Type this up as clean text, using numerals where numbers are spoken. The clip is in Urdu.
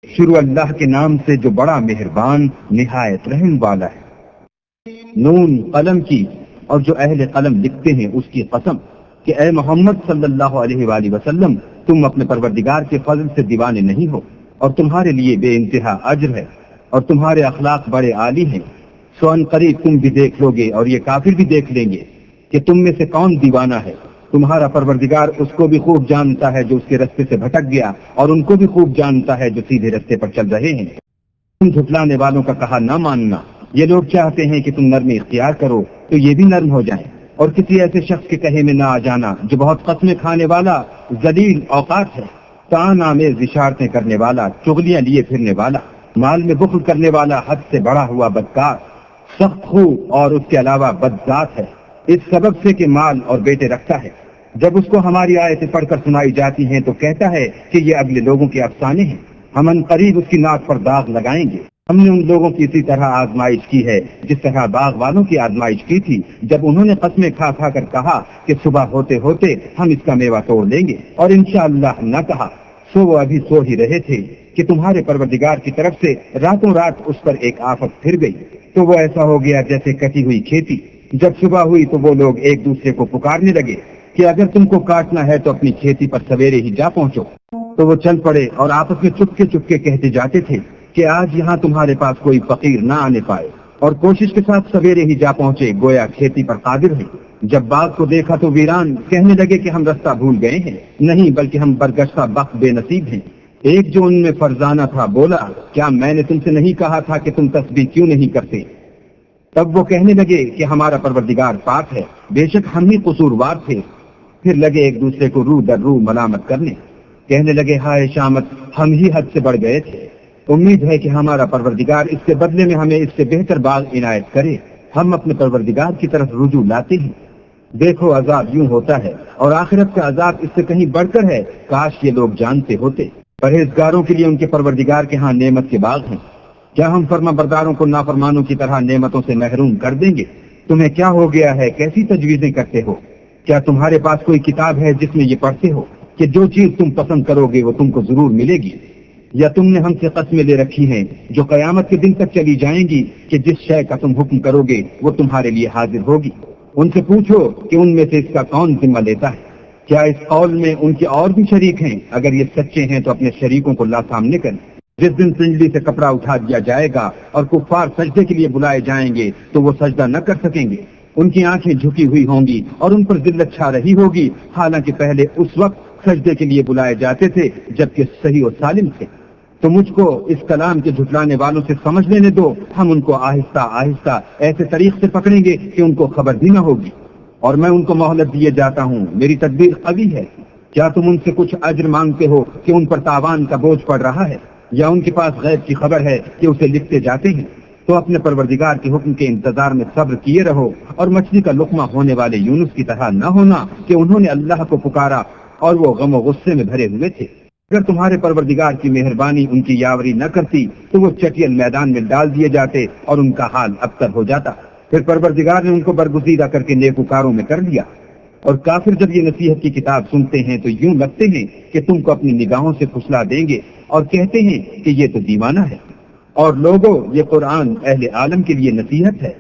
شروع اللہ کے نام سے جو بڑا مہربان نہایت رحم والا ہے۔ نون قلم کی اور جو اہل قلم لکھتے ہیں اس کی قسم کہ اے محمد صلی اللہ علیہ وآلہ وسلم، تم اپنے پروردگار کے فضل سے دیوانے نہیں ہو، اور تمہارے لیے بے انتہا اجر ہے، اور تمہارے اخلاق بڑے عالی ہیں۔ سو ان قریب تم بھی دیکھ لو گے اور یہ کافر بھی دیکھ لیں گے کہ تم میں سے کون دیوانہ ہے۔ تمہارا پروردگار اس کو بھی خوب جانتا ہے جو اس کے رستے سے بھٹک گیا، اور ان کو بھی خوب جانتا ہے جو سیدھے رستے پر چل رہے ہیں۔ تم جھٹلانے والوں کا کہا نہ ماننا۔ یہ لوگ چاہتے ہیں کہ تم نرمی اختیار کرو تو یہ بھی نرم ہو جائیں، اور کسی ایسے شخص کے کہے میں نہ آ جانا جو بہت قسمیں کھانے والا ذلیل اوقات ہے، طعن آمیز اشارتیں کرنے والا، چغلیاں لیے پھرنے والا، مال میں بخل کرنے والا، حد سے بڑا ہوا بدکار، سخت خو اور اس کے علاوہ بدذات ہے، اس سبب سے کہ مال اور بیٹے رکھتا ہے۔ جب اس کو ہماری آیتیں پڑھ کر سنائی جاتی ہیں تو کہتا ہے کہ یہ اگلے لوگوں کے افسانے ہیں، ہم ان قریب اس کی ناک پر داغ لگائیں گے۔ ہم نے ان لوگوں کی اسی طرح آزمائش کی ہے جس طرح باغ والوں کی آزمائش کی تھی، جب انہوں نے قسمیں کھا کھا کر کہا کہ صبح ہوتے ہوتے ہم اس کا میوہ توڑ لیں گے، اور انشاءاللہ نہ کہا، سو وہ ابھی سو ہی رہے تھے کہ تمہارے پروردگار کی طرف سے راتوں رات اس پر ایک آفت پھر گئی، تو وہ ایسا ہو گیا جیسے کٹی ہوئی کھیتی۔ جب صبح ہوئی تو وہ لوگ ایک دوسرے کو پکارنے لگے کہ اگر تم کو کاٹنا ہے تو اپنی کھیتی پر سویرے ہی جا پہنچو، تو وہ چل پڑے اور آپس میں چپکے چپکے کہتے جاتے تھے کہ آج یہاں تمہارے پاس کوئی فقیر نہ آنے پائے، اور کوشش کے ساتھ سویرے ہی جا پہنچے گویا کھیتی پر قادر ہیں۔ جب باغ کو دیکھا تو ویران، کہنے لگے کہ ہم رستہ بھول گئے ہیں، نہیں بلکہ ہم برگشتہ وقت بے نصیب ہیں۔ ایک جو ان میں فرزانہ تھا بولا، کیا میں نے تم سے نہیں کہا تھا کہ تم تسبیح کیوں نہیں کرتے؟ تب وہ کہنے لگے کہ ہمارا پروردگار پاک ہے، بے شک ہم ہی قصوروار تھے۔ پھر لگے ایک دوسرے کو رو در رو ملامت کرنے، کہنے لگے ہائے شامت، ہم ہی حد سے بڑھ گئے تھے، امید ہے کہ ہمارا پروردگار اس کے بدلے میں ہمیں اس سے بہتر باغ عنایت کرے۔ ہم اپنے پروردگار کی طرف رجوع لاتے ہیں۔ دیکھو عذاب یوں ہوتا ہے، اور آخرت کا عذاب اس سے کہیں بڑھ کر ہے، کاش یہ لوگ جانتے ہوتے۔ پرہیزگاروں کے لیے ان کے پروردگار کے ہاں نعمت کے باغ ہیں۔ کیا ہم فرما برداروں کو نافرمانوں کی طرح نعمتوں سے محروم کر دیں گے؟ تمہیں کیا ہو گیا ہے، کیسی تجویزیں کرتے ہو؟ کیا تمہارے پاس کوئی کتاب ہے جس میں یہ پڑھتے ہو کہ جو چیز تم پسند کرو گے وہ تم کو ضرور ملے گی؟ یا تم نے ہم سے قسمیں لے رکھی ہیں جو قیامت کے دن تک چلی جائیں گی کہ جس شے کا تم حکم کرو گے وہ تمہارے لیے حاضر ہوگی؟ ان سے پوچھو کہ ان میں سے اس کا کون ذمہ لیتا ہے؟ کیا اس قول میں ان کے اور بھی شریک ہیں؟ اگر یہ سچے ہیں تو اپنے شریکوں کو لا سامنے کریں۔ جس دن پنجلی سے کپڑا اٹھا دیا جائے گا اور کفار سجدے کے لیے بلائے جائیں گے تو وہ سجدہ نہ کر سکیں گے، ان کی آنکھیں جھکی ہوئی ہوں گی اور ان پر ذلت چھا رہی ہوگی، حالانکہ پہلے اس وقت سجدے کے لیے بلائے جاتے تھے جبکہ صحیح و سالم تھے۔ تو مجھ کو اس کلام کے جھٹلانے والوں سے سمجھ لینے دو، ہم ان کو آہستہ آہستہ ایسے طریق سے پکڑیں گے کہ ان کو خبر بھی نہ ہوگی، اور میں ان کو مہلت دیے جاتا ہوں، میری تدبیر قوی ہے۔ کیا تم ان سے کچھ اجر مانگتے ہو کہ ان پر تاوان کا بوجھ پڑ رہا ہے، یا ان کے پاس غیب کی خبر ہے کہ اسے لکھتے جاتے ہیں؟ تو اپنے پروردگار کے حکم کے انتظار میں صبر کیے رہو، اور مچھلی کا لقمہ ہونے والے یونس کی طرح نہ ہونا کہ انہوں نے اللہ کو پکارا اور وہ غم و غصے میں بھرے ہوئے تھے۔ اگر تمہارے پروردگار کی مہربانی ان کی یاوری نہ کرتی تو وہ چٹیل میدان میں ڈال دیے جاتے اور ان کا حال ابتر ہو جاتا۔ پھر پروردگار نے ان کو برگزیدہ کر کے نیکوکاروں میں کر دیا۔ اور کافر جب یہ نصیحت کی کتاب سنتے ہیں تو یوں لگتے ہیں کہ تم کو اپنی نگاہوں سے پھسلا دیں گے، اور کہتے ہیں کہ یہ تو دیوانہ ہے۔ اور لوگوں، یہ قرآن اہل عالم کے لیے نصیحت ہے۔